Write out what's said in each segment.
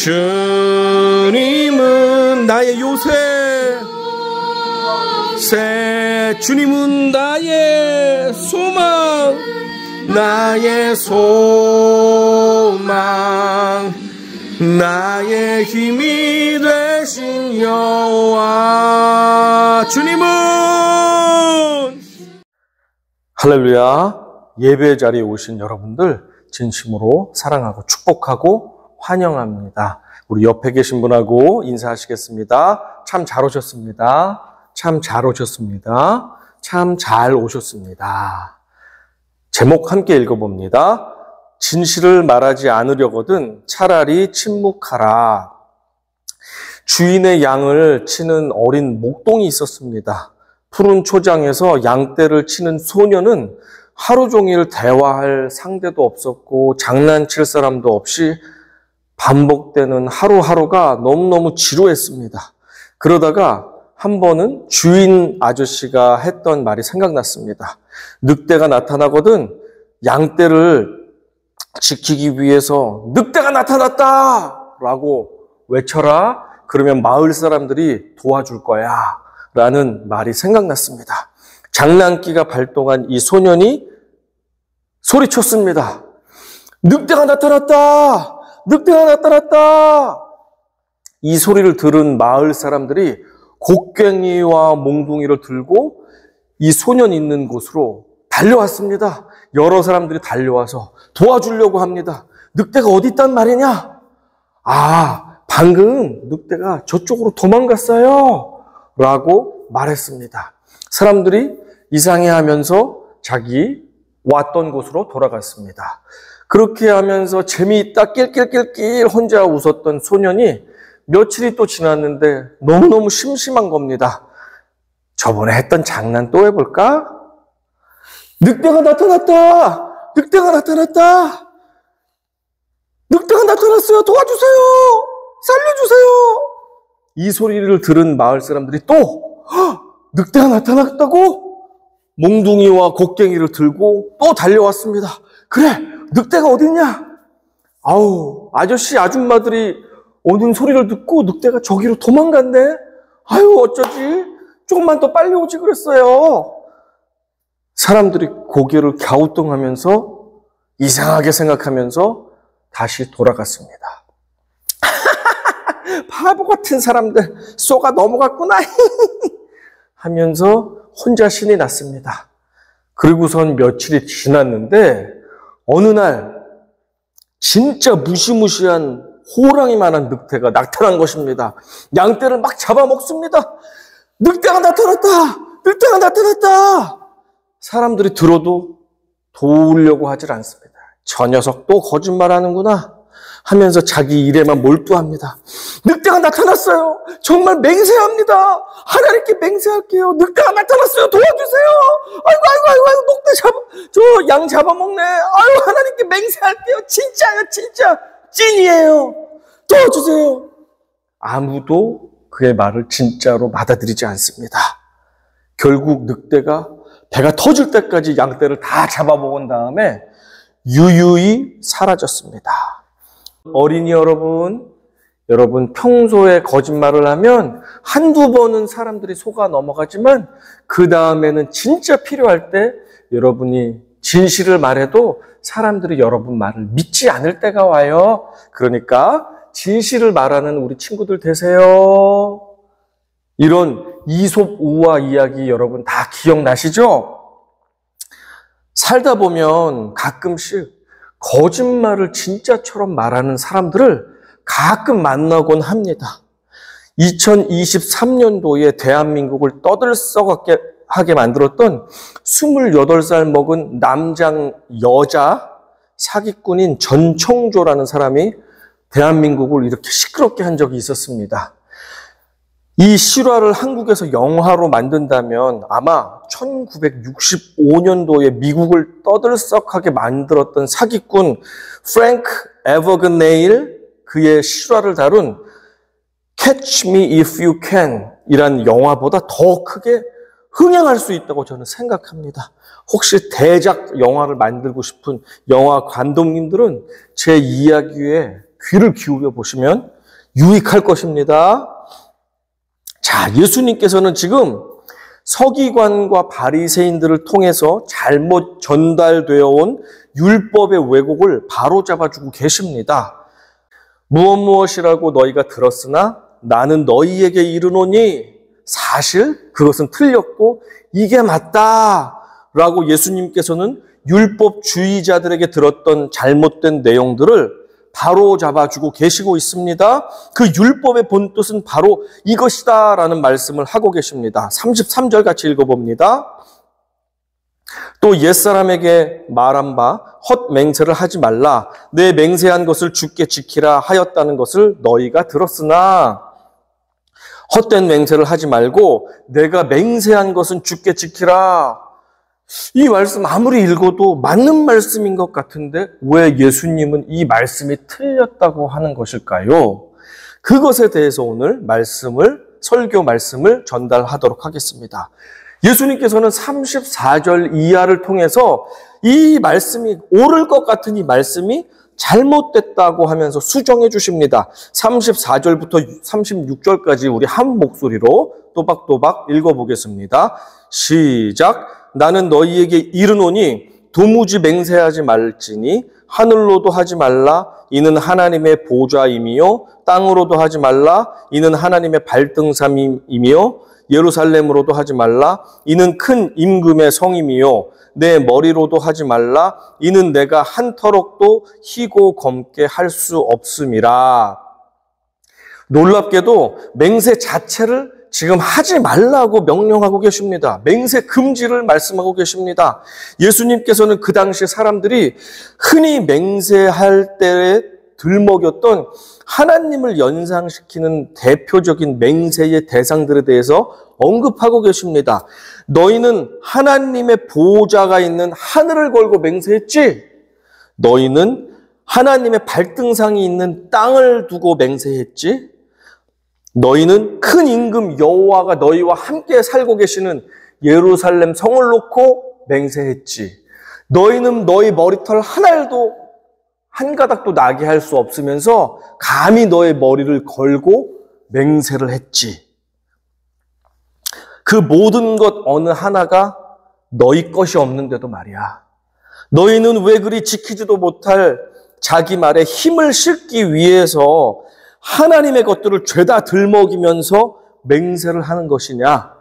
주님은 나의 요새, 주님은 나의 소망, 나의 소망, 나의 힘이 되신 여호와. 주님은. 할렐루야. 예배 자리에 오신 여러분들 진심으로 사랑하고 축복하고 환영합니다. 우리 옆에 계신 분하고 인사하시겠습니다. 참 잘 오셨습니다. 참 잘 오셨습니다. 참 잘 오셨습니다. 제목 함께 읽어봅니다. 진실을 말하지 않으려거든 차라리 침묵하라. 주인의 양을 치는 어린 목동이 있었습니다. 푸른 초장에서 양떼를 치는 소녀는 하루 종일 대화할 상대도 없었고 장난칠 사람도 없이 반복되는 하루하루가 너무너무 지루했습니다. 그러다가 한 번은 주인 아저씨가 했던 말이 생각났습니다. 늑대가 나타나거든 양떼를 지키기 위해서 늑대가 나타났다! 라고 외쳐라. 그러면 마을 사람들이 도와줄 거야. 라는 말이 생각났습니다. 장난기가 발동한 이 소년이 소리쳤습니다. 늑대가 나타났다! 늑대가 나타났다! 이 소리를 들은 마을 사람들이 곡괭이와 몽둥이를 들고 이 소년 있는 곳으로 달려왔습니다. 여러 사람들이 달려와서 도와주려고 합니다. 늑대가 어디 있단 말이냐? 아, 방금 늑대가 저쪽으로 도망갔어요. 라고 말했습니다. 사람들이 이상해하면서 자기 왔던 곳으로 돌아갔습니다. 그렇게 하면서 재미있다 낄낄낄낄 혼자 웃었던 소년이 며칠이 또 지났는데 너무너무 심심한 겁니다. 저번에 했던 장난 또 해볼까? 늑대가 나타났다! 늑대가 나타났다! 늑대가 나타났어요! 도와주세요! 살려주세요! 이 소리를 들은 마을 사람들이 또 늑대가 나타났다고? 몽둥이와 곡괭이를 들고 또 달려왔습니다. 그래! 늑대가 어딨냐? 아우, 아저씨, 아줌마들이 오는 소리를 듣고 늑대가 저기로 도망갔네? 아유, 어쩌지? 조금만 더 빨리 오지 그랬어요. 사람들이 고개를 갸우뚱하면서 이상하게 생각하면서 다시 돌아갔습니다. 바보 같은 사람들, 쏘가 넘어갔구나 하면서 혼자 신이 났습니다. 그리고선 며칠이 지났는데 어느 날 진짜 무시무시한 호랑이만한 늑대가 나타난 것입니다. 양떼를 막 잡아먹습니다. 늑대가 나타났다! 늑대가 나타났다! 사람들이 들어도 도우려고 하질 않습니다. 저 녀석 또 거짓말하는구나 하면서 자기 일에만 몰두합니다. 늑대가 나타났어요. 정말 맹세합니다. 하나님께 맹세할게요. 늑대가 나타났어요. 도와주세요. 아이고, 늑대 저 양 잡아먹네. 아유, 하나님께 맹세할게요. 진짜요, 진짜. 찐이에요. 도와주세요. 아무도 그의 말을 진짜로 받아들이지 않습니다. 결국 늑대가 배가 터질 때까지 양떼를 다 잡아먹은 다음에 유유히 사라졌습니다. 어린이 여러분 평소에 거짓말을 하면 한두 번은 사람들이 속아 넘어가지만 그 다음에는 진짜 필요할 때 여러분이 진실을 말해도 사람들이 여러분 말을 믿지 않을 때가 와요. 그러니까 진실을 말하는 우리 친구들 되세요. 이런 이솝 우화 이야기 여러분 다 기억나시죠? 살다 보면 가끔씩 거짓말을 진짜처럼 말하는 사람들을 가끔 만나곤 합니다. 2023년도에 대한민국을 떠들썩하게 만들었던 28살 먹은 남장 여자 사기꾼인 전청조라는 사람이 대한민국을 이렇게 시끄럽게 한 적이 있었습니다. 이 실화를 한국에서 영화로 만든다면 아마 1965년도에 미국을 떠들썩하게 만들었던 사기꾼 프랭크 에버그네일 그의 실화를 다룬 Catch Me If You Can 이란 영화보다 더 크게 흥행할 수 있다고 저는 생각합니다. 혹시 대작 영화를 만들고 싶은 영화 감독님들은 제 이야기에 귀를 기울여 보시면 유익할 것입니다. 자, 예수님께서는 지금 서기관과 바리새인들을 통해서 잘못 전달되어 온 율법의 왜곡을 바로잡아주고 계십니다. 무엇이라고 너희가 들었으나 나는 너희에게 이르노니 사실 그것은 틀렸고 이게 맞다라고 예수님께서는 율법주의자들에게 들었던 잘못된 내용들을 바로 잡아주고 계시고 있습니다. 그 율법의 본뜻은 바로 이것이다 라는 말씀을 하고 계십니다. 33절 같이 읽어봅니다. 또 옛사람에게 말한 바 헛맹세를 하지 말라. 내 맹세한 것을 주께 지키라 하였다는 것을 너희가 들었으나 헛된 맹세를 하지 말고 내가 맹세한 것은 주께 지키라. 이 말씀 아무리 읽어도 맞는 말씀인 것 같은데 왜 예수님은 이 말씀이 틀렸다고 하는 것일까요? 그것에 대해서 오늘 설교 말씀을 전달하도록 하겠습니다. 예수님께서는 34절 이하를 통해서 이 말씀이 옳을 것 같은 이 말씀이 잘못됐다고 하면서 수정해 주십니다. 34절부터 36절까지 우리 한 목소리로 또박또박 읽어보겠습니다. 시작. 나는 너희에게 이르노니 도무지 맹세하지 말지니 하늘로도 하지 말라. 이는 하나님의 보좌임이요 땅으로도 하지 말라. 이는 하나님의 발등삼임이며 예루살렘으로도 하지 말라. 이는 큰 임금의 성임이요 내 머리로도 하지 말라. 이는 내가 한 터럭도 희고 검게 할 수 없음이라. 놀랍게도 맹세 자체를 지금 하지 말라고 명령하고 계십니다. 맹세 금지를 말씀하고 계십니다. 예수님께서는 그 당시 사람들이 흔히 맹세할 때에 들먹였던 하나님을 연상시키는 대표적인 맹세의 대상들에 대해서 언급하고 계십니다. 너희는 하나님의 보좌가 있는 하늘을 걸고 맹세했지? 너희는 하나님의 발등상이 있는 땅을 두고 맹세했지? 너희는 큰 임금 여호와가 너희와 함께 살고 계시는 예루살렘 성을 놓고 맹세했지. 너희는 너희 머리털 한 가닥도 나게 할 수 없으면서 감히 너의 머리를 걸고 맹세를 했지. 그 모든 것 어느 하나가 너희 것이 없는데도 말이야. 너희는 왜 그리 지키지도 못할 자기 말에 힘을 실기 위해서 하나님의 것들을 죄다 들먹이면서 맹세를 하는 것이냐?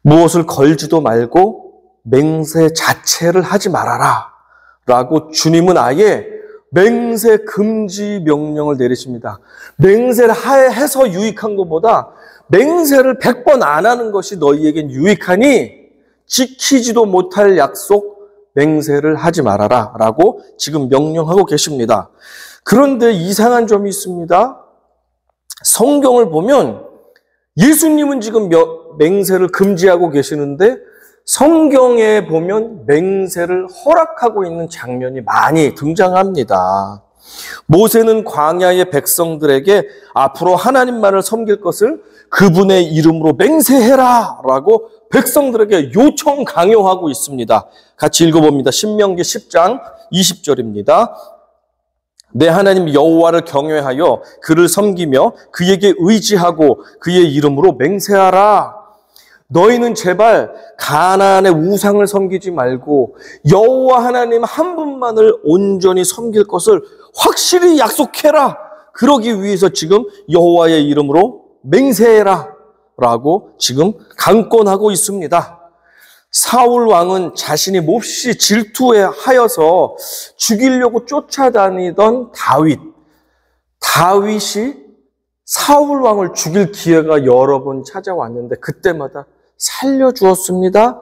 무엇을 걸지도 말고 맹세 자체를 하지 말아라 라고 주님은 아예 맹세 금지 명령을 내리십니다. 맹세를 해서 유익한 것보다 맹세를 100번 안 하는 것이 너희에겐 유익하니 지키지도 못할 약속 맹세를 하지 말아라 라고 지금 명령하고 계십니다. 그런데 이상한 점이 있습니다. 성경을 보면 예수님은 지금 맹세를 금지하고 계시는데 성경에 보면 맹세를 허락하고 있는 장면이 많이 등장합니다. 모세는 광야의 백성들에게 앞으로 하나님만을 섬길 것을 그분의 이름으로 맹세해라 라고 백성들에게 요청 강요하고 있습니다. 같이 읽어봅니다. 신명기 10장 20절입니다. 내 하나님 여호와를 경외하여 그를 섬기며 그에게 의지하고 그의 이름으로 맹세하라. 너희는 제발 가나안의 우상을 섬기지 말고 여호와 하나님 한 분만을 온전히 섬길 것을 확실히 약속해라. 그러기 위해서 지금 여호와의 이름으로 맹세해라 라고 지금 강권하고 있습니다. 사울 왕은 자신이 몹시 질투하여서 죽이려고 쫓아다니던 다윗이 사울 왕을 죽일 기회가 여러 번 찾아왔는데 그때마다 살려주었습니다.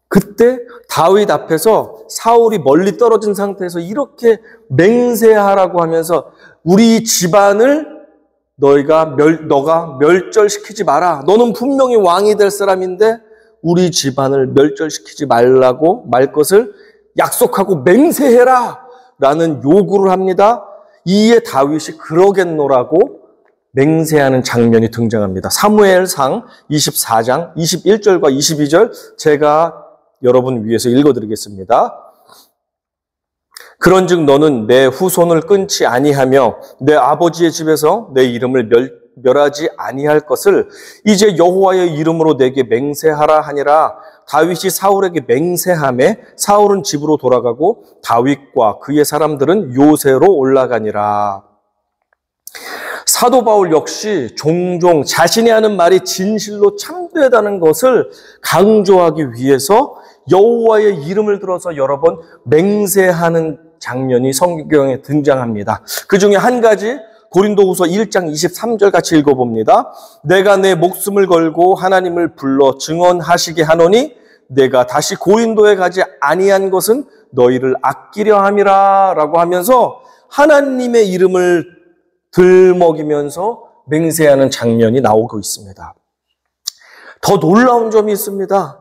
그때 다윗 앞에서 사울이 멀리 떨어진 상태에서 이렇게 맹세하라고 하면서 우리 집안을 너가 멸절시키지 마라. 너는 분명히 왕이 될 사람인데 우리 집안을 멸절시키지 말 것을 약속하고 맹세해라 라는 요구를 합니다. 이에 다윗이 그러겠노라고 맹세하는 장면이 등장합니다. 사무엘상 24장 21절과 22절 제가 여러분 위해서 읽어드리겠습니다. 그런즉 너는 내 후손을 끊지 아니하며 내 아버지의 집에서 내 이름을 멸하지 아니할 것을 이제 여호와의 이름으로 내게 맹세하라 하니라. 다윗이 사울에게 맹세하매 사울은 집으로 돌아가고 다윗과 그의 사람들은 요새로 올라가니라. 사도 바울 역시 종종 자신이 하는 말이 진실로 참되다는 것을 강조하기 위해서 여호와의 이름을 들어서 여러 번 맹세하는 장면이 성경에 등장합니다. 그 중에 한 가지 고린도후서 1장 23절 같이 읽어봅니다. 내가 내 목숨을 걸고 하나님을 불러 증언하시게 하노니 내가 다시 고린도에 가지 아니한 것은 너희를 아끼려 함이라 라고 하면서 하나님의 이름을 들먹이면서 맹세하는 장면이 나오고 있습니다. 더 놀라운 점이 있습니다.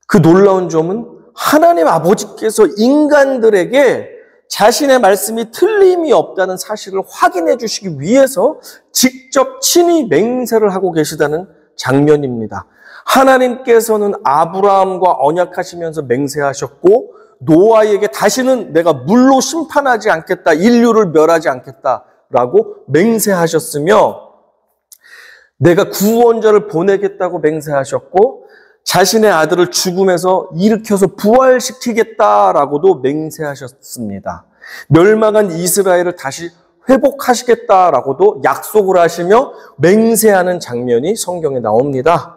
그 놀라운 점은 하나님 아버지께서 인간들에게 자신의 말씀이 틀림이 없다는 사실을 확인해 주시기 위해서 직접 친히 맹세를 하고 계시다는 장면입니다. 하나님께서는 아브라함과 언약하시면서 맹세하셨고 노아에게 다시는 내가 물로 심판하지 않겠다, 인류를 멸하지 않겠다라고 맹세하셨으며 내가 구원자를 보내겠다고 맹세하셨고 자신의 아들을 죽음에서 일으켜서 부활시키겠다라고도 맹세하셨습니다. 멸망한 이스라엘을 다시 회복하시겠다라고도 약속을 하시며 맹세하는 장면이 성경에 나옵니다.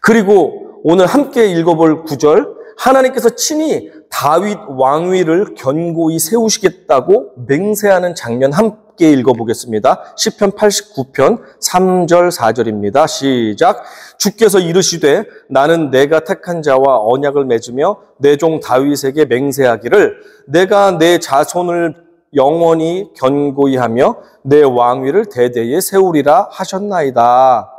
그리고 오늘 함께 읽어볼 구절, 하나님께서 친히 다윗 왕위를 견고히 세우시겠다고 맹세하는 장면 함께 읽어보겠습니다. 시편 89편 3절 4절입니다. 시작. 주께서 이르시되 나는 내가 택한 자와 언약을 맺으며 내 종 다윗에게 맹세하기를 내가 내 자손을 영원히 견고히 하며 내 왕위를 대대에 세우리라 하셨나이다.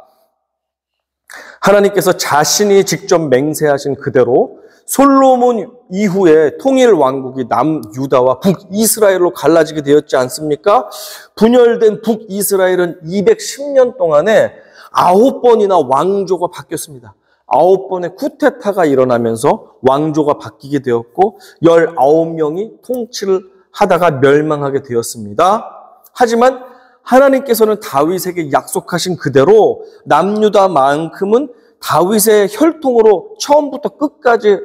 하나님께서 자신이 직접 맹세하신 그대로 솔로몬 이후에 통일 왕국이 남유다와 북이스라엘로 갈라지게 되었지 않습니까? 분열된 북이스라엘은 210년 동안에 9번이나 왕조가 바뀌었습니다. 9번의 쿠데타가 일어나면서 왕조가 바뀌게 되었고 19명이 통치를 하다가 멸망하게 되었습니다. 하지만 하나님께서는 다윗에게 약속하신 그대로 남유다만큼은 다윗의 혈통으로 처음부터 끝까지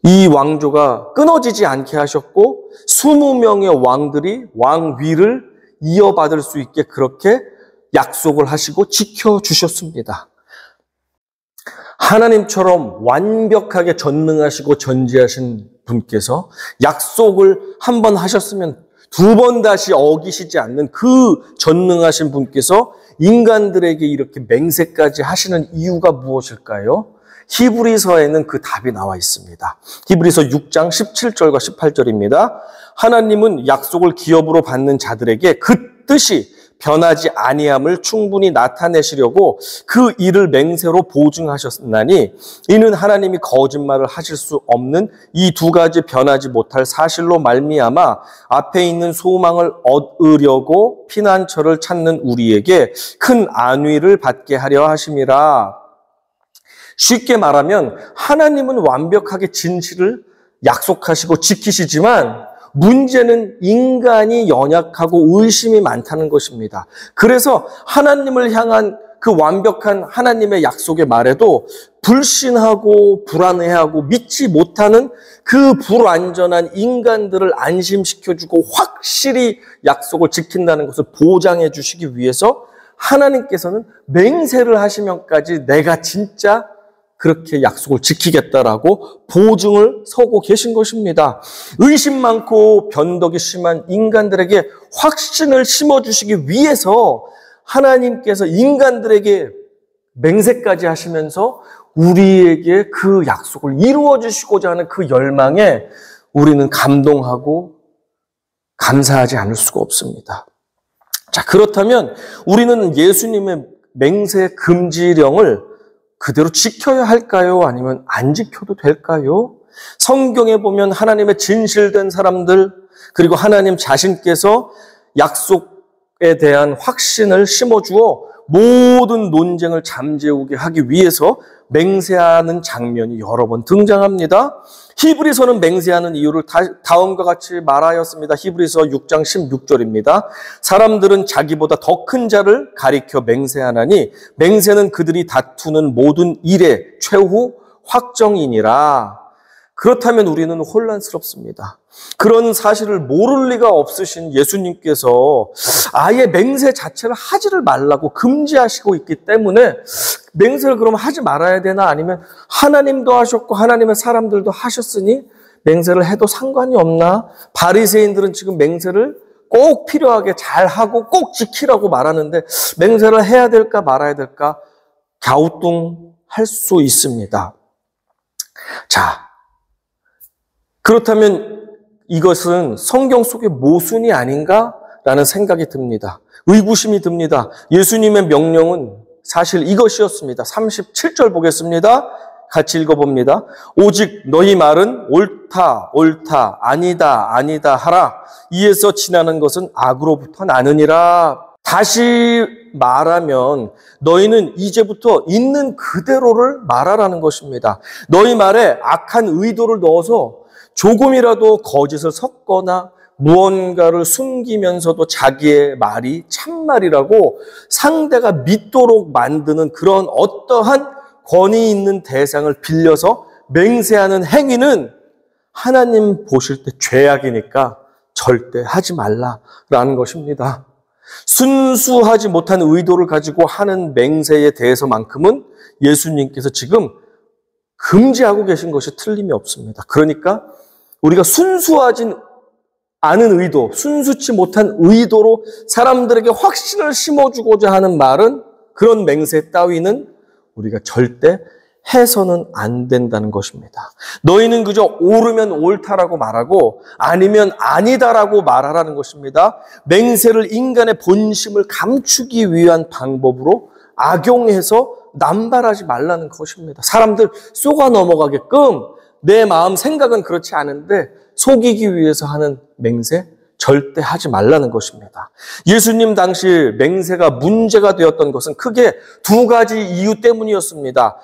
이 왕조가 끊어지지 않게 하셨고 20명의 왕들이 왕위를 이어받을 수 있게 그렇게 약속을 하시고 지켜주셨습니다. 하나님처럼 완벽하게 전능하시고 전지하신 분께서 약속을 한 번 하셨으면 두 번 다시 어기시지 않는 그 전능하신 분께서 인간들에게 이렇게 맹세까지 하시는 이유가 무엇일까요? 히브리서에는 그 답이 나와 있습니다. 히브리서 6장 17절과 18절입니다. 하나님은 약속을 기업으로 받는 자들에게 그 뜻이 변하지 아니함을 충분히 나타내시려고 그 일을 맹세로 보증하셨나니 이는 하나님이 거짓말을 하실 수 없는 이 두 가지 변하지 못할 사실로 말미암아 앞에 있는 소망을 얻으려고 피난처를 찾는 우리에게 큰 안위를 받게 하려 하심이라. 쉽게 말하면 하나님은 완벽하게 진실을 약속하시고 지키시지만 문제는 인간이 연약하고 의심이 많다는 것입니다. 그래서 하나님을 향한 그 완벽한 하나님의 약속의 말에도 불신하고 불안해하고 믿지 못하는 그 불완전한 인간들을 안심시켜주고 확실히 약속을 지킨다는 것을 보장해 주시기 위해서 하나님께서는 맹세를 하시면까지 내가 진짜 그렇게 약속을 지키겠다라고 보증을 서고 계신 것입니다. 의심 많고 변덕이 심한 인간들에게 확신을 심어주시기 위해서 하나님께서 인간들에게 맹세까지 하시면서 우리에게 그 약속을 이루어 주시고자 하는 그 열망에 우리는 감동하고 감사하지 않을 수가 없습니다. 자, 그렇다면 우리는 예수님의 맹세 금지령을 그대로 지켜야 할까요? 아니면 안 지켜도 될까요? 성경에 보면 하나님의 진실된 사람들, 그리고 하나님 자신께서 약속에 대한 확신을 심어주어 모든 논쟁을 잠재우게 하기 위해서 맹세하는 장면이 여러 번 등장합니다. 히브리서는 맹세하는 이유를 다음과 같이 말하였습니다. 히브리서 6장 16절입니다. 사람들은 자기보다 더 큰 자를 가리켜 맹세하나니 맹세는 그들이 다투는 모든 일의 최후 확정이니라. 그렇다면 우리는 혼란스럽습니다. 그런 사실을 모를 리가 없으신 예수님께서 아예 맹세 자체를 하지를 말라고 금지하시고 있기 때문에 맹세를 그럼 하지 말아야 되나, 아니면 하나님도 하셨고 하나님의 사람들도 하셨으니 맹세를 해도 상관이 없나? 바리새인들은 지금 맹세를 꼭 필요하게 잘하고 꼭 지키라고 말하는데 맹세를 해야 될까 말아야 될까 갸우뚱할 수 있습니다. 자, 그렇다면 이것은 성경 속의 모순이 아닌가라는 생각이 듭니다. 의구심이 듭니다. 예수님의 명령은 사실 이것이었습니다. 37절 보겠습니다. 같이 읽어봅니다. 오직 너희 말은 옳다, 옳다, 아니다, 아니다 하라. 이에서 지나는 것은 악으로부터 나느니라. 다시 말하면 너희는 이제부터 있는 그대로를 말하라는 것입니다. 너희 말에 악한 의도를 넣어서 조금이라도 거짓을 섞거나 무언가를 숨기면서도 자기의 말이 참말이라고 상대가 믿도록 만드는 그런 어떠한 권위 있는 대상을 빌려서 맹세하는 행위는 하나님 보실 때 죄악이니까 절대 하지 말라라는 것입니다. 순수하지 못한 의도를 가지고 하는 맹세에 대해서만큼은 예수님께서 지금 금지하고 계신 것이 틀림이 없습니다. 그러니까 우리가 순수하진 않은 의도, 순수치 못한 의도로 사람들에게 확신을 심어주고자 하는 말은, 그런 맹세 따위는 우리가 절대 해서는 안 된다는 것입니다. 너희는 그저 옳으면 옳다라고 말하고 아니면 아니다라고 말하라는 것입니다. 맹세를 인간의 본심을 감추기 위한 방법으로 악용해서 남발하지 말라는 것입니다. 사람들 속아 넘어가게끔 내 마음 생각은 그렇지 않은데 속이기 위해서 하는 맹세 절대 하지 말라는 것입니다. 예수님 당시 맹세가 문제가 되었던 것은 크게 두 가지 이유 때문이었습니다.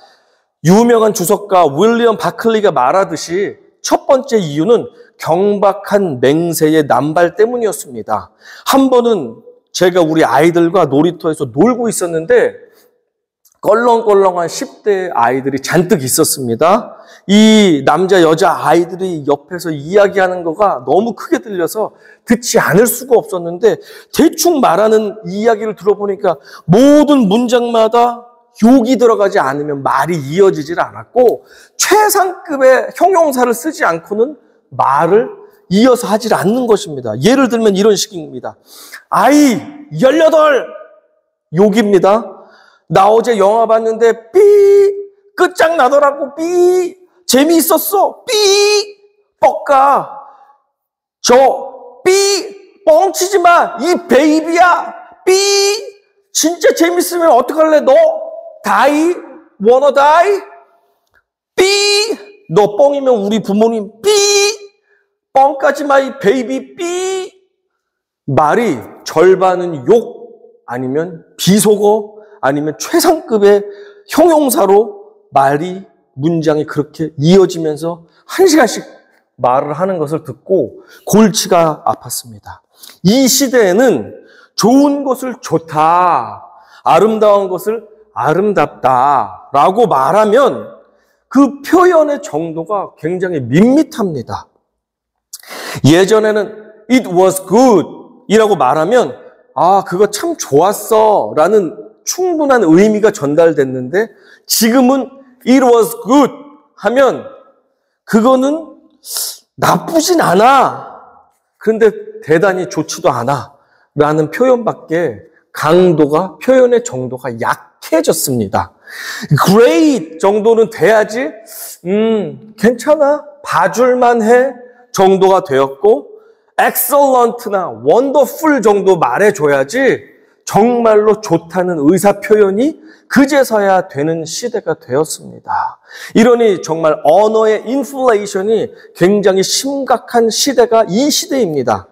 유명한 주석가 윌리엄 바클리가 말하듯이 첫 번째 이유는 경박한 맹세의 남발 때문이었습니다. 한 번은 제가 우리 아이들과 놀이터에서 놀고 있었는데 껄렁껄렁한 10대 아이들이 잔뜩 있었습니다. 이 남자 여자 아이들이 옆에서 이야기하는 거가 너무 크게 들려서 듣지 않을 수가 없었는데 대충 말하는 이야기를 들어보니까 모든 문장마다 욕이 들어가지 않으면 말이 이어지질 않았고 최상급의 형용사를 쓰지 않고는 말을 이어서 하질 않는 것입니다. 예를 들면 이런 식입니다. 아이 18 욕입니다. 나 어제 영화 봤는데 삐 끝장나더라고 삐 재미있었어 삐 뻑가 저 삐 뻥치지 마 이 베이비야 삐 진짜 재밌으면 어떡할래 너 다이 원어 다이 삐 너 뻥이면 우리 부모님 삐 뻥까지 마 이 베이비 삐 말이 절반은 욕 아니면 비속어 아니면 최상급의 형용사로 말이 문장이 그렇게 이어지면서 1시간씩 말을 하는 것을 듣고 골치가 아팠습니다. 이 시대에는 좋은 것을 좋다, 아름다운 것을 아름답다라고 말하면 그 표현의 정도가 굉장히 밋밋합니다. 예전에는 it was good 이라고 말하면 아 그거 참 좋았어 라는 충분한 의미가 전달됐는데 지금은 it was good 하면 그거는 나쁘진 않아. 그런데 대단히 좋지도 않아. 라는 표현밖에 강도가, 표현의 정도가 약해졌습니다. great 정도는 돼야지, 괜찮아. 봐줄만 해. 정도가 되었고, excellent나 wonderful 정도 말해줘야지 정말로 좋다는 의사 표현이 그제서야 되는 시대가 되었습니다. 이러니 정말 언어의 인플레이션이 굉장히 심각한 시대가 이 시대입니다.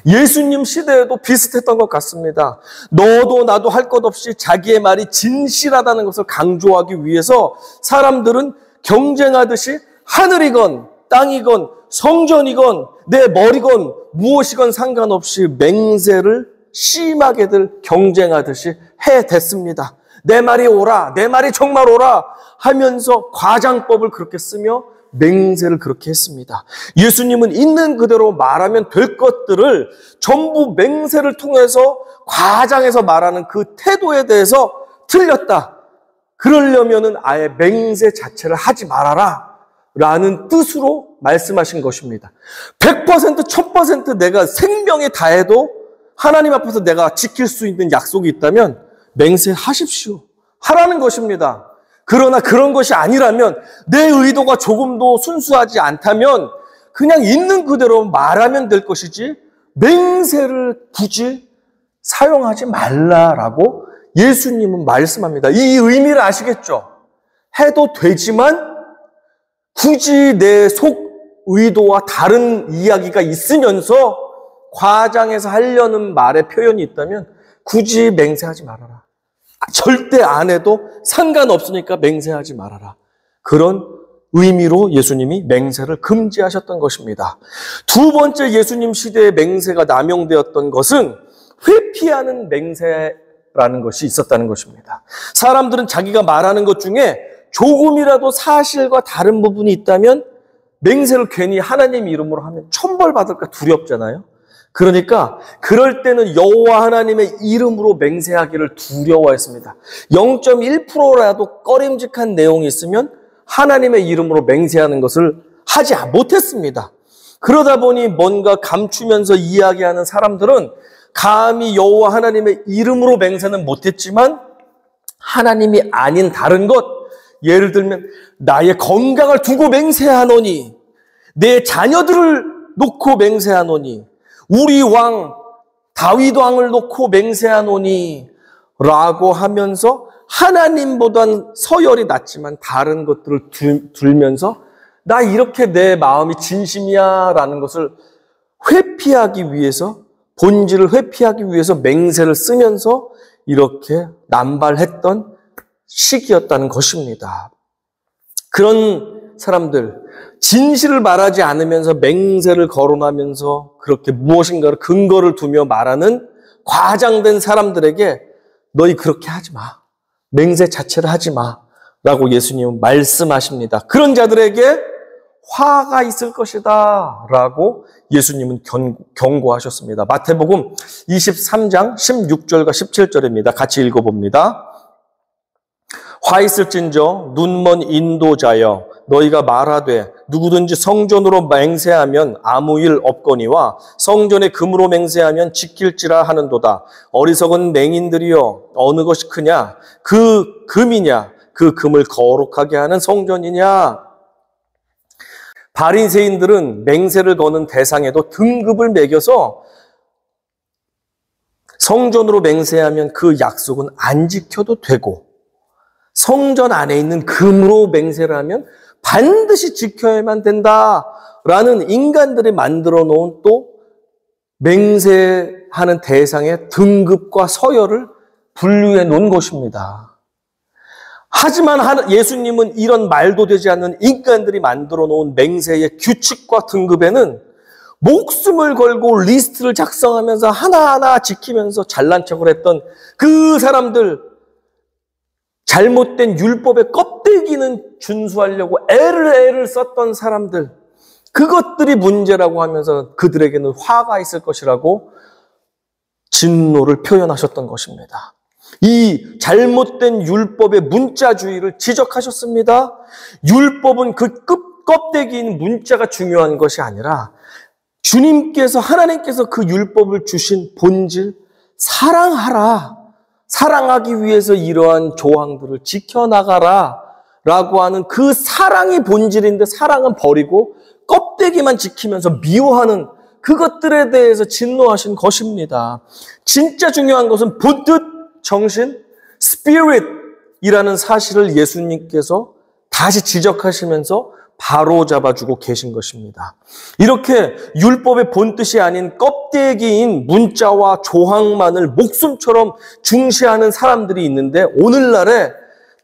예수님 시대에도 비슷했던 것 같습니다. 너도 나도 할 것 없이 자기의 말이 진실하다는 것을 강조하기 위해서 사람들은 경쟁하듯이 하늘이건 땅이건 성전이건 내 머리건 무엇이건 상관없이 맹세를 심하게들 경쟁하듯이 해댔습니다. 내 말이 옳아, 내 말이 정말 옳아 하면서 과장법을 그렇게 쓰며 맹세를 그렇게 했습니다. 예수님은 있는 그대로 말하면 될 것들을 전부 맹세를 통해서 과장해서 말하는 그 태도에 대해서 틀렸다. 그러려면은 아예 맹세 자체를 하지 말아라 라는 뜻으로 말씀하신 것입니다. 100%, 1000% 내가 생명에 다해도 하나님 앞에서 내가 지킬 수 있는 약속이 있다면 맹세하십시오. 하라는 것입니다. 그러나 그런 것이 아니라면 내 의도가 조금도 순수하지 않다면 그냥 있는 그대로 말하면 될 것이지 맹세를 굳이 사용하지 말라라고 예수님은 말씀합니다. 이 의미를 아시겠죠? 해도 되지만 굳이 내 속 의도와 다른 이야기가 있으면서 과장해서 하려는 말의 표현이 있다면 굳이 맹세하지 말아라. 절대 안 해도 상관없으니까 맹세하지 말아라. 그런 의미로 예수님이 맹세를 금지하셨던 것입니다. 두 번째 예수님 시대의 맹세가 남용되었던 것은 회피하는 맹세라는 것이 있었다는 것입니다. 사람들은 자기가 말하는 것 중에 조금이라도 사실과 다른 부분이 있다면 맹세를 괜히 하나님 이름으로 하면 천벌받을까 두렵잖아요. 그러니까 그럴 때는 여호와 하나님의 이름으로 맹세하기를 두려워했습니다. 0.1%라도 꺼림직한 내용이 있으면 하나님의 이름으로 맹세하는 것을 하지 못했습니다. 그러다 보니 뭔가 감추면서 이야기하는 사람들은 감히 여호와 하나님의 이름으로 맹세는 못했지만 하나님이 아닌 다른 것, 예를 들면 나의 건강을 두고 맹세하노니, 내 자녀들을 놓고 맹세하노니, 우리 왕 다윗 왕을 놓고 맹세하노니 라고 하면서 하나님보단 서열이 낮지만 다른 것들을 들면서 나 이렇게 내 마음이 진심이야 라는 것을 회피하기 위해서, 본질을 회피하기 위해서 맹세를 쓰면서 이렇게 남발했던 시기였다는 것입니다. 그런 사람들, 진실을 말하지 않으면서 맹세를 거론하면서 그렇게 무엇인가를 근거를 두며 말하는 과장된 사람들에게 너희 그렇게 하지 마. 맹세 자체를 하지 마. 라고 예수님은 말씀하십니다. 그런 자들에게 화가 있을 것이다. 라고 예수님은 경고하셨습니다. 마태복음 23장 16절과 17절입니다. 같이 읽어봅니다. 화 있을진저 눈먼 인도자여 너희가 말하되 누구든지 성전으로 맹세하면 아무 일 없거니와 성전에 금으로 맹세하면 지킬지라 하는도다. 어리석은 맹인들이여 어느 것이 크냐? 그 금이냐? 그 금을 거룩하게 하는 성전이냐? 바리새인들은 맹세를 거는 대상에도 등급을 매겨서 성전으로 맹세하면 그 약속은 안 지켜도 되고 성전 안에 있는 금으로 맹세를 하면 반드시 지켜야만 된다라는 인간들이 만들어 놓은 또 맹세하는 대상의 등급과 서열을 분류해 놓은 것입니다. 하지만 예수님은 이런 말도 되지 않는 인간들이 만들어 놓은 맹세의 규칙과 등급에는 목숨을 걸고 리스트를 작성하면서 하나하나 지키면서 잘난 척을 했던 그 사람들, 잘못된 율법의 껍데기는 준수하려고 애를 썼던 사람들, 그것들이 문제라고 하면서 그들에게는 화가 있을 것이라고 진노를 표현하셨던 것입니다. 이 잘못된 율법의 문자주의를 지적하셨습니다. 율법은 그 껍데기인 문자가 중요한 것이 아니라 주님께서, 하나님께서 그 율법을 주신 본질, 사랑하라. 사랑하기 위해서 이러한 조항들을 지켜나가라 라고 하는 그 사랑이 본질인데 사랑은 버리고 껍데기만 지키면서 미워하는 그것들에 대해서 진노하신 것입니다. 진짜 중요한 것은 본뜻, 정신, spirit이라는 사실을 예수님께서 다시 지적하시면서 바로 잡아주고 계신 것입니다. 이렇게 율법의 본뜻이 아닌 껍데기인 문자와 조항만을 목숨처럼 중시하는 사람들이 있는데, 오늘날의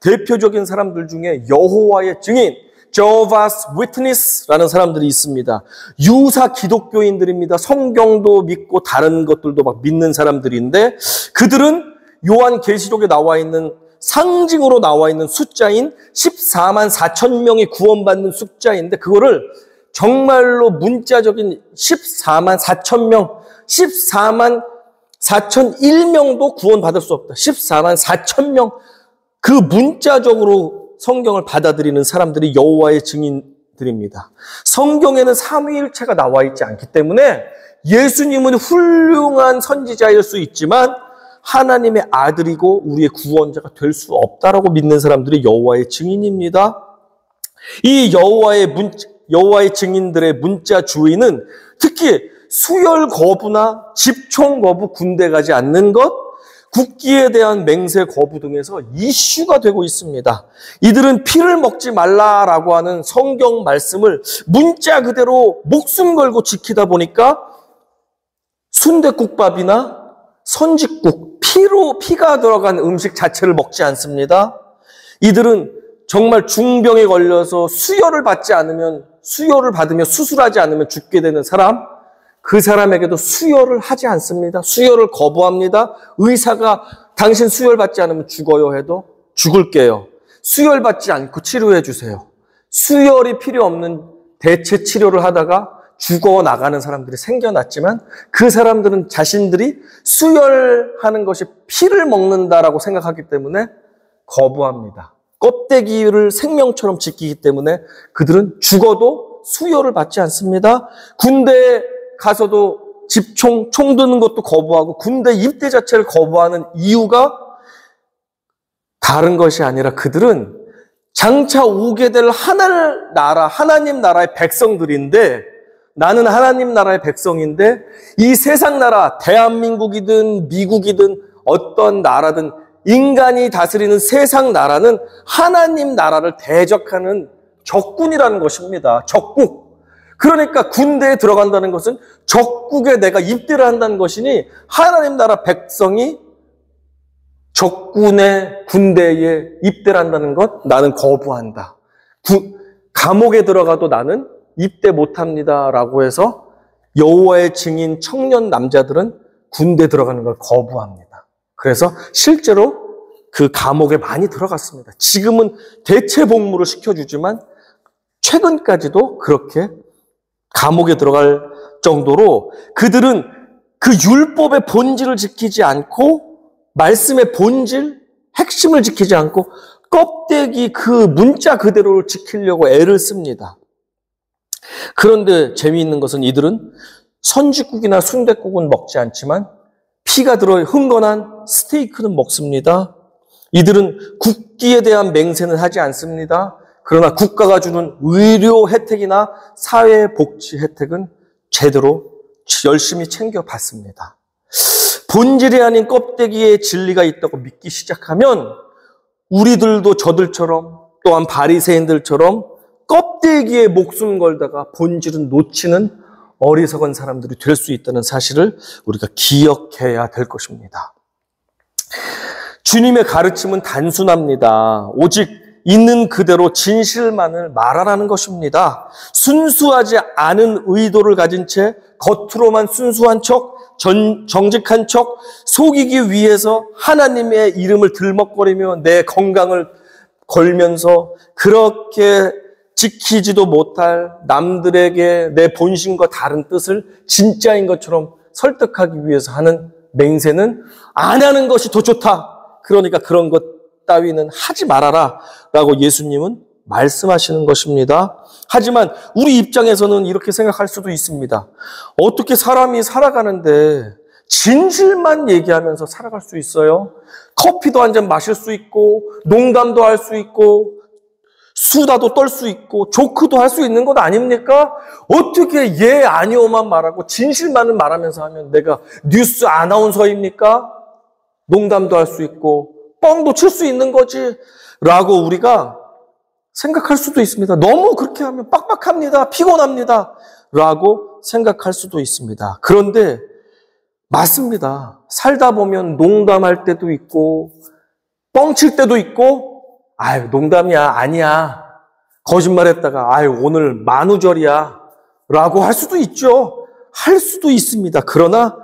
대표적인 사람들 중에 여호와의 증인, Jehovah's Witness라는 사람들이 있습니다. 유사 기독교인들입니다. 성경도 믿고 다른 것들도 막 믿는 사람들인데, 그들은 요한계시록에 나와 있는 상징으로 나와 있는 숫자인 14만 4천 명이 구원받는 숫자인데, 그거를 정말로 문자적인 14만 4천 명, 14만 4천 1명도 구원받을 수 없다. 14만 4천 명, 그 문자적으로 성경을 받아들이는 사람들이 여호와의 증인들입니다. 성경에는 삼위일체가 나와 있지 않기 때문에 예수님은 훌륭한 선지자일 수 있지만 하나님의 아들이고 우리의 구원자가 될 수 없다라고 믿는 사람들이 여호와의 증인입니다. 이 여호와의 증인들의 문자 주의는 특히 수혈 거부나 집총 거부, 군대 가지 않는 것, 국기에 대한 맹세 거부 등에서 이슈가 되고 있습니다. 이들은 피를 먹지 말라라고 하는 성경 말씀을 문자 그대로 목숨 걸고 지키다 보니까 순댓국밥이나 선짓국, 피가 들어간 음식 자체를 먹지 않습니다. 이들은 정말 중병에 걸려서 수혈을 받으며 수술하지 않으면 죽게 되는 사람, 그 사람에게도 수혈을 하지 않습니다. 수혈을 거부합니다. 의사가 당신 수혈 받지 않으면 죽어요 해도 죽을게요. 수혈 받지 않고 치료해 주세요. 수혈이 필요 없는 대체 치료를 하다가 죽어나가는 사람들이 생겨났지만, 그 사람들은 자신들이 수혈하는 것이 피를 먹는다라고 생각하기 때문에 거부합니다. 껍데기를 생명처럼 지키기 때문에 그들은 죽어도 수혈을 받지 않습니다. 군대에 가서도 총 드는 것도 거부하고 군대 입대 자체를 거부하는 이유가 다른 것이 아니라, 그들은 장차 오게 될 하나님 나라의 백성들인데, 나는 하나님 나라의 백성인데 이 세상 나라, 대한민국이든 미국이든 어떤 나라든 인간이 다스리는 세상 나라는 하나님 나라를 대적하는 적군이라는 것입니다. 적국. 그러니까 군대에 들어간다는 것은 적국에 내가 입대를 한다는 것이니, 하나님 나라 백성이 적군의 군대에 입대를 한다는 것, 나는 거부한다. 감옥에 들어가도 나는 입대 못합니다라고 해서 여호와의 증인 청년 남자들은 군대 들어가는 걸 거부합니다. 그래서 실제로 그 감옥에 많이 들어갔습니다. 지금은 대체 복무를 시켜주지만 최근까지도 그렇게 감옥에 들어갈 정도로 그들은 그 율법의 본질을 지키지 않고, 말씀의 본질, 핵심을 지키지 않고 껍데기 그 문자 그대로를 지키려고 애를 씁니다. 그런데 재미있는 것은 이들은 선짓국이나 순댓국은 먹지 않지만 피가 들어 흥건한 스테이크는 먹습니다. 이들은 국기에 대한 맹세는 하지 않습니다. 그러나 국가가 주는 의료 혜택이나 사회복지 혜택은 제대로 열심히 챙겨받습니다. 본질이 아닌 껍데기에 진리가 있다고 믿기 시작하면 우리들도 저들처럼, 또한 바리새인들처럼 껍데기에 목숨 걸다가 본질은 놓치는 어리석은 사람들이 될 수 있다는 사실을 우리가 기억해야 될 것입니다. 주님의 가르침은 단순합니다. 오직 있는 그대로 진실만을 말하라는 것입니다. 순수하지 않은 의도를 가진 채 겉으로만 순수한 척, 정직한 척, 속이기 위해서 하나님의 이름을 들먹거리며 내 건강을 걸면서 그렇게 지키지도 못할 남들에게 내 본심과 다른 뜻을 진짜인 것처럼 설득하기 위해서 하는 맹세는 안 하는 것이 더 좋다. 그러니까 그런 것 따위는 하지 말아라 라고 예수님은 말씀하시는 것입니다. 하지만 우리 입장에서는 이렇게 생각할 수도 있습니다. 어떻게 사람이 살아가는데 진실만 얘기하면서 살아갈 수 있어요? 커피도 한 잔 마실 수 있고, 농담도 할 수 있고, 수다도 떨 수 있고 조크도 할 수 있는 것 아닙니까? 어떻게 예 아니오만 말하고 진실만을 말하면서 하면 내가 뉴스 아나운서입니까? 농담도 할 수 있고 뻥도 칠 수 있는 거지 라고 우리가 생각할 수도 있습니다. 너무 그렇게 하면 빡빡합니다. 피곤합니다. 라고 생각할 수도 있습니다. 그런데 맞습니다. 살다 보면 농담할 때도 있고 뻥칠 때도 있고 아유 농담이야 아니야 거짓말했다가 아유 오늘 만우절이야 라고 할 수도 있죠. 할 수도 있습니다. 그러나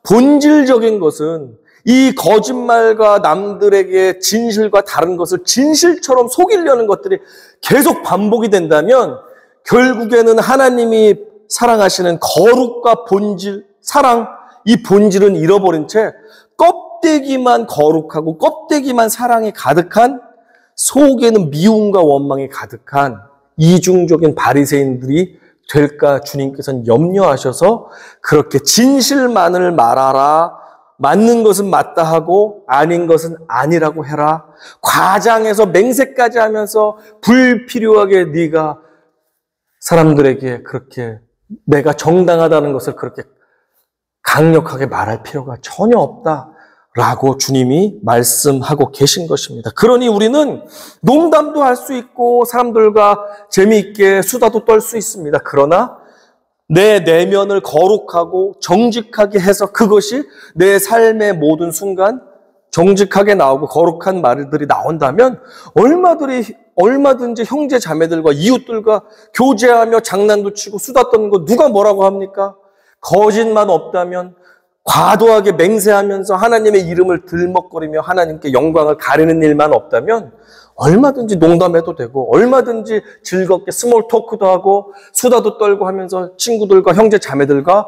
본질적인 것은 이 거짓말과 남들에게 진실과 다른 것을 진실처럼 속이려는 것들이 계속 반복이 된다면 결국에는 하나님이 사랑하시는 거룩과 본질, 사랑, 이 본질은 잃어버린 채 껍데기만 거룩하고 껍데기만 사랑이 가득한 속에는 미움과 원망이 가득한 이중적인 바리새인들이 될까 주님께서는 염려하셔서 그렇게 진실만을 말하라. 맞는 것은 맞다 하고 아닌 것은 아니라고 해라. 과장해서 맹세까지 하면서 불필요하게 네가 사람들에게 그렇게 내가 정당하다는 것을 그렇게 강력하게 말할 필요가 전혀 없다라고 주님이 말씀하고 계신 것입니다. 그러니 우리는 농담도 할 수 있고 사람들과 재미있게 수다도 떨 수 있습니다. 그러나 내 내면을 거룩하고 정직하게 해서 그것이 내 삶의 모든 순간 정직하게 나오고 거룩한 말들이 나온다면 얼마든지 형제 자매들과 이웃들과 교제하며 장난도 치고 수다 떠는 거 누가 뭐라고 합니까? 거짓만 없다면 과도하게 맹세하면서 하나님의 이름을 들먹거리며 하나님께 영광을 가리는 일만 없다면 얼마든지 농담해도 되고 얼마든지 즐겁게 스몰 토크도 하고 수다도 떨고 하면서 친구들과 형제 자매들과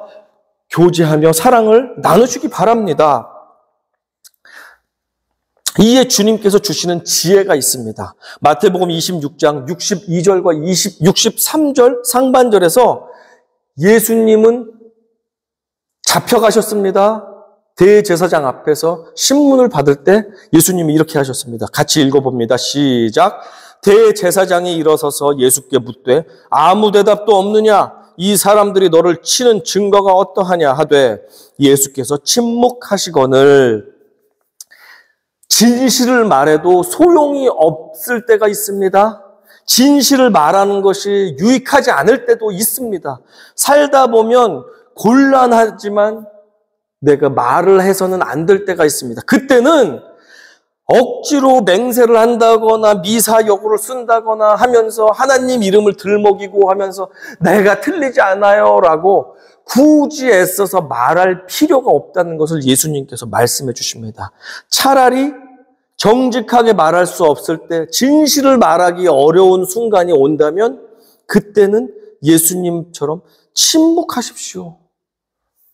교제하며 사랑을 나누시기 바랍니다. 이에 주님께서 주시는 지혜가 있습니다. 마태복음 26장 62절과 63절 상반절에서 예수님은 잡혀가셨습니다. 대제사장 앞에서 신문을 받을 때 예수님이 이렇게 하셨습니다. 같이 읽어봅니다. 시작. 대제사장이 일어서서 예수께 묻되 아무 대답도 없느냐? 이 사람들이 너를 치는 증거가 어떠하냐 하되 예수께서 침묵하시거늘 진실을 말해도 소용이 없을 때가 있습니다. 진실을 말하는 것이 유익하지 않을 때도 있습니다. 살다 보면 곤란하지만 내가 말을 해서는 안 될 때가 있습니다. 그때는 억지로 맹세를 한다거나 미사여구를 쓴다거나 하면서 하나님 이름을 들먹이고 하면서 내가 틀리지 않아요 라고 굳이 애써서 말할 필요가 없다는 것을 예수님께서 말씀해 주십니다. 차라리 정직하게 말할 수 없을 때 진실을 말하기 어려운 순간이 온다면 그때는 예수님처럼 침묵하십시오.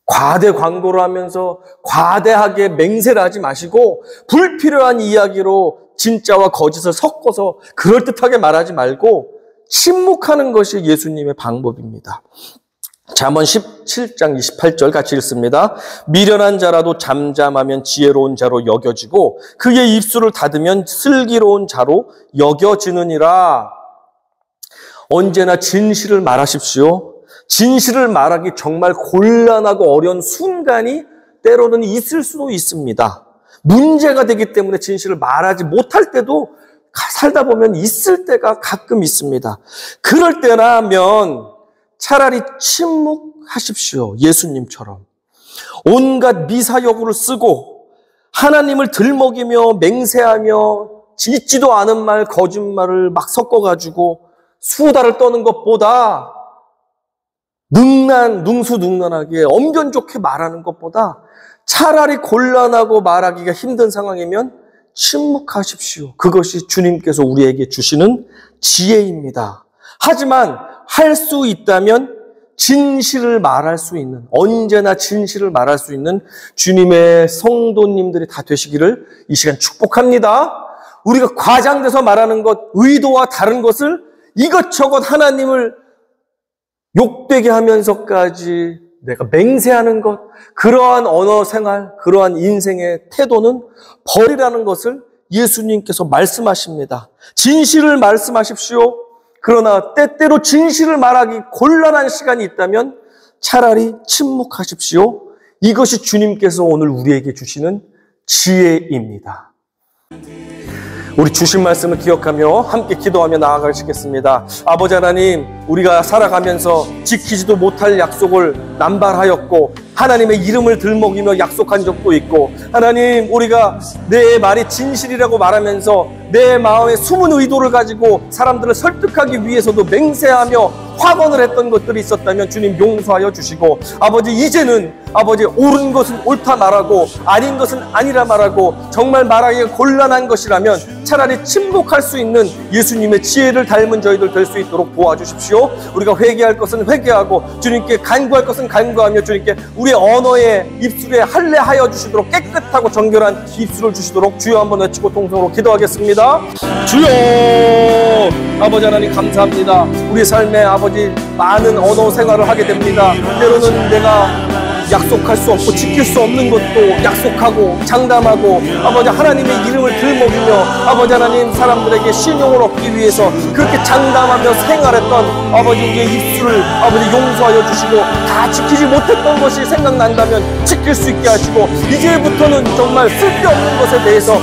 과대 광고를 하면서 과대하게 맹세를 하지 마시고 불필요한 이야기로 진짜와 거짓을 섞어서 그럴듯하게 말하지 말고 침묵하는 것이 예수님의 방법입니다. 잠언 17장 28절 같이 읽습니다. 미련한 자라도 잠잠하면 지혜로운 자로 여겨지고 그의 입술을 닫으면 슬기로운 자로 여겨지느니라. 언제나 진실을 말하십시오. 진실을 말하기 정말 곤란하고 어려운 순간이 때로는 있을 수도 있습니다. 문제가 되기 때문에 진실을 말하지 못할 때도 살다 보면 있을 때가 가끔 있습니다. 그럴 때라면 차라리 침묵하십시오. 예수님처럼. 온갖 미사여구를 쓰고 하나님을 들먹이며 맹세하며 있지도 않은 말, 거짓말을 막 섞어가지고 수다를 떠는 것보다 능수능란하게 언변 좋게 말하는 것보다 차라리 곤란하고 말하기가 힘든 상황이면 침묵하십시오. 그것이 주님께서 우리에게 주시는 지혜입니다. 하지만 할 수 있다면 진실을 말할 수 있는, 언제나 진실을 말할 수 있는 주님의 성도님들이 다 되시기를 이 시간 축복합니다. 우리가 과장돼서 말하는 것, 의도와 다른 것을 이것저것 하나님을 욕되게 하면서까지 내가 맹세하는 것, 그러한 언어 생활, 그러한 인생의 태도는 버리라는 것을 예수님께서 말씀하십니다. 진실을 말씀하십시오. 그러나 때때로 진실을 말하기 곤란한 시간이 있다면 차라리 침묵하십시오. 이것이 주님께서 오늘 우리에게 주시는 지혜입니다. 우리 주신 말씀을 기억하며 함께 기도하며 나아가시겠습니다. 아버지 하나님, 우리가 살아가면서 지키지도 못할 약속을 남발하였고 하나님의 이름을 들먹이며 약속한 적도 있고, 하나님, 우리가 내 말이 진실이라고 말하면서 내 마음에 숨은 의도를 가지고 사람들을 설득하기 위해서도 맹세하며 확언을 했던 것들이 있었다면 주님 용서하여 주시고, 아버지, 이제는 아버지, 옳은 것은 옳다 말하고 아닌 것은 아니라 말하고 정말 말하기가 곤란한 것이라면 차라리 침묵할 수 있는 예수님의 지혜를 닮은 저희들 될 수 있도록 도와주십시오. 우리가 회개할 것은 회개하고 주님께 간구할 것은 간구하며 주님께 우리의 언어에 입술에 할례하여 주시도록 깨끗하고 정결한 입술을 주시도록 주여 한번 외치고 통성으로 기도하겠습니다. 주여! 아버지 하나님 감사합니다. 우리 삶에 아버지 많은 언어 생활을 하게 됩니다. 때로는 내가 약속할 수 없고 지킬 수 없는 것도 약속하고 장담하고 아버지 하나님의 이름을 들먹이며 아버지 하나님 사람들에게 신용을 얻기 위해서 그렇게 장담하며 생활했던 아버지 우리의 입술을 아버지 용서하여 주시고, 다 지키지 못했던 것이 생각난다면 지킬 수 있게 하시고, 이제부터는 정말 쓸데없는 것에 대해서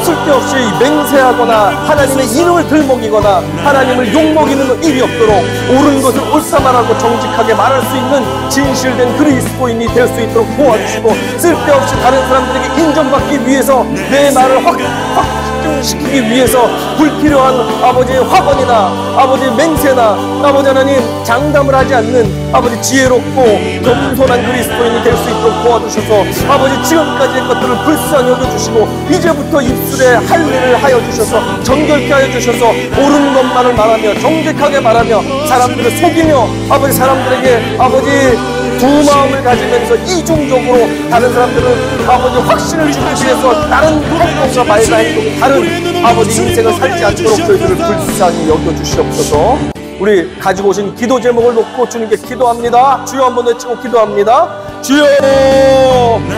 쓸데없이 맹세하거나 하나님의 이름을 들먹이거나 하나님을 욕먹이는 일이 없도록 옳은 것을 옳다 말하고 정직하게 말할 수 있는 진실된 그리스도인이 될 수 있도록 도와주시고, 쓸데없이 다른 사람들에게 인정받기 위해서 내 말을 확증시키기 위해서 불필요한 아버지의 확언이나 아버지의 맹세나 아버지 하나님 장담을 하지 않는 아버지 지혜롭고 겸손한 그리스도인이 될 수 있도록 도와주셔서 아버지 지금까지의 것들을 불쌍히 여겨주시고 이제부터 입술에 할례를 하여 주셔서 정결케 하여 주셔서 옳은 것만을 말하며 정직하게 말하며 사람들을 속이며 아버지 사람들에게 아버지 두 마음을 가지면서 이중적으로 다른 사람들은 아버지 확신을 주기 위해서 다른 행동과 말과 행동이 다른 아버지 인생을 살지 않도록 저희들을 불쌍히 여겨주시옵소서. 우리 가지고 오신 기도 제목을 놓고 주님께 기도합니다. 주여 한번 외치고 기도합니다. 주여!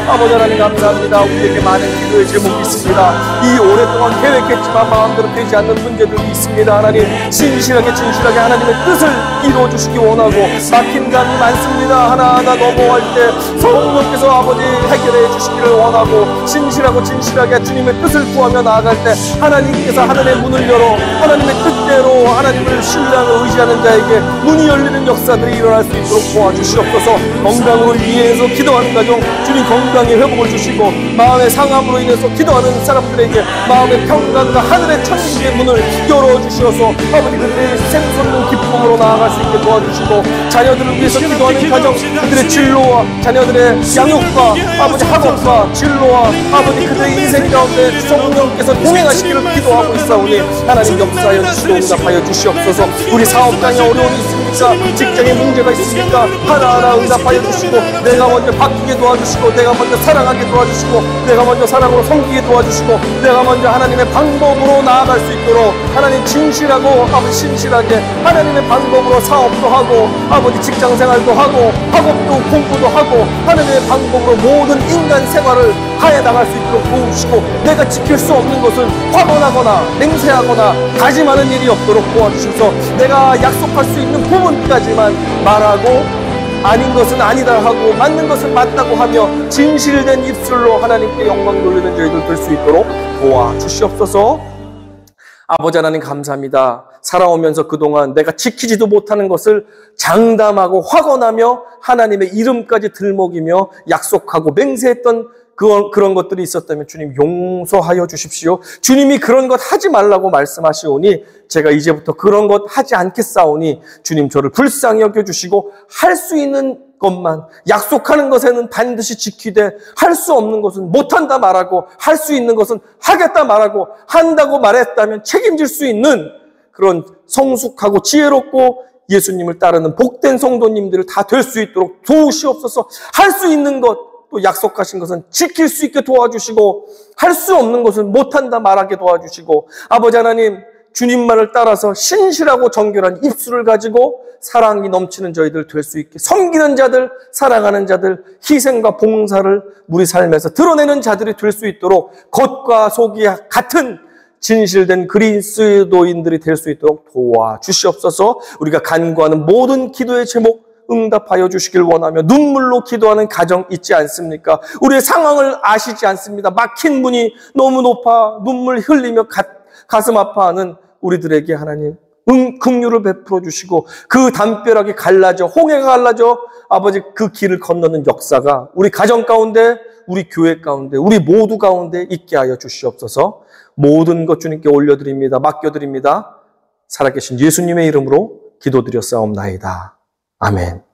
아버지 하나님 감사합니다. 우리에게 많은 기도의 제목이 있습니다. 이 오랫동안 계획했지만 마음대로 되지 않는 문제들이 있습니다. 하나님 진실하게 하나님의 뜻을 이루어주시기 원하고 막힌 감이 많습니다. 하나하나 넘어갈 때 성령께서 아버지 해결해 주시기를 원하고 진실하게 주님의 뜻을 구하며 나아갈 때 하나님께서 하늘의 문을 열어 하나님의 뜻대로 하나님을 신뢰하며 의지하는 자에게 문이 열리는 역사들이 일어날 수 있도록 도와주시옵소서. 건강을 위해서 기도하는 가정 주님 건강의 회복을 주시고, 마음의 상함으로 인해서 기도하는 사람들에게 마음의 평강과 하늘의 천국의 문을 열어주셔서 아버지 그들의 샘솟는 기쁨으로 나아갈 수 있게 도와주시고, 자녀들을 위해서 기도하는 가정 그들의 진로와 자녀들의 양육과 아버지 학업과 진로와 아버지 그들의 인생 가운데 성령께서 동행하시기를 기도하고 있사오니 하나님 역사하여 주시고 응답하여 주시옵소서. 우리 사업장에 어려움이 있습니까? 직장에 문제가 있습니까? 하나하나 응답하여 주시고, 내가 먼저 바뀌게 도와주시고, 내가 먼저 사랑하게 도와주시고, 내가 먼저 사랑으로 섬기게 도와주시고, 내가 먼저 하나님의 방법으로 나아갈 수 있도록 하나님 진실하고 아버지 신실하게 하나님의 방법으로 사업도 하고 아버지 직장생활도 하고 학업도 공부도 하고 하나님의 방법으로 모든 인간 생활을 하에 나갈 수 있도록 도우시고, 내가 지킬 수 없는 것을 확언하거나 맹세하거나 다짐하는 일이 없도록 도와주셔서 내가 약속할 수 있는 부분까지만 말하고 아닌 것은 아니다 하고 맞는 것은 맞다고 하며 진실된 입술로 하나님께 영광 돌리는 저희들 될 수 있도록 도와주시옵소서. 아버지 하나님 감사합니다. 살아오면서 그동안 내가 지키지도 못하는 것을 장담하고 확언하며 하나님의 이름까지 들먹이며 약속하고 맹세했던 그런 것들이 있었다면 주님 용서하여 주십시오. 주님이 그런 것 하지 말라고 말씀하시오니 제가 이제부터 그런 것 하지 않겠사오니 주님 저를 불쌍히 여겨주시고, 할 수 있는 것만 약속하는 것에는 반드시 지키되 할 수 없는 것은 못한다 말하고 할 수 있는 것은 하겠다 말하고 한다고 말했다면 책임질 수 있는 그런 성숙하고 지혜롭고 예수님을 따르는 복된 성도님들을 다 될 수 있도록 도우시옵소서. 할 수 있는 것 또 약속하신 것은 지킬 수 있게 도와주시고, 할 수 없는 것은 못한다 말하게 도와주시고, 아버지 하나님 주님만을 따라서 신실하고 정결한 입술을 가지고 사랑이 넘치는 저희들 될 수 있게, 섬기는 자들, 사랑하는 자들, 희생과 봉사를 우리 삶에서 드러내는 자들이 될 수 있도록 겉과 속이 같은 진실된 그리스도인들이 될 수 있도록 도와주시옵소서. 우리가 간구하는 모든 기도의 제목 응답하여 주시길 원하며, 눈물로 기도하는 가정 있지 않습니까? 우리의 상황을 아시지 않습니다. 막힌 문이 너무 높아 눈물 흘리며 가슴 아파하는 우리들에게 하나님 긍휼을 베풀어 주시고, 그 담벼락이 갈라져, 홍해가 갈라져 아버지 그 길을 건너는 역사가 우리 가정 가운데, 우리 교회 가운데, 우리 모두 가운데 있게 하여 주시옵소서. 모든 것 주님께 올려드립니다. 맡겨드립니다. 살아계신 예수님의 이름으로 기도드렸사옵나이다. 아멘.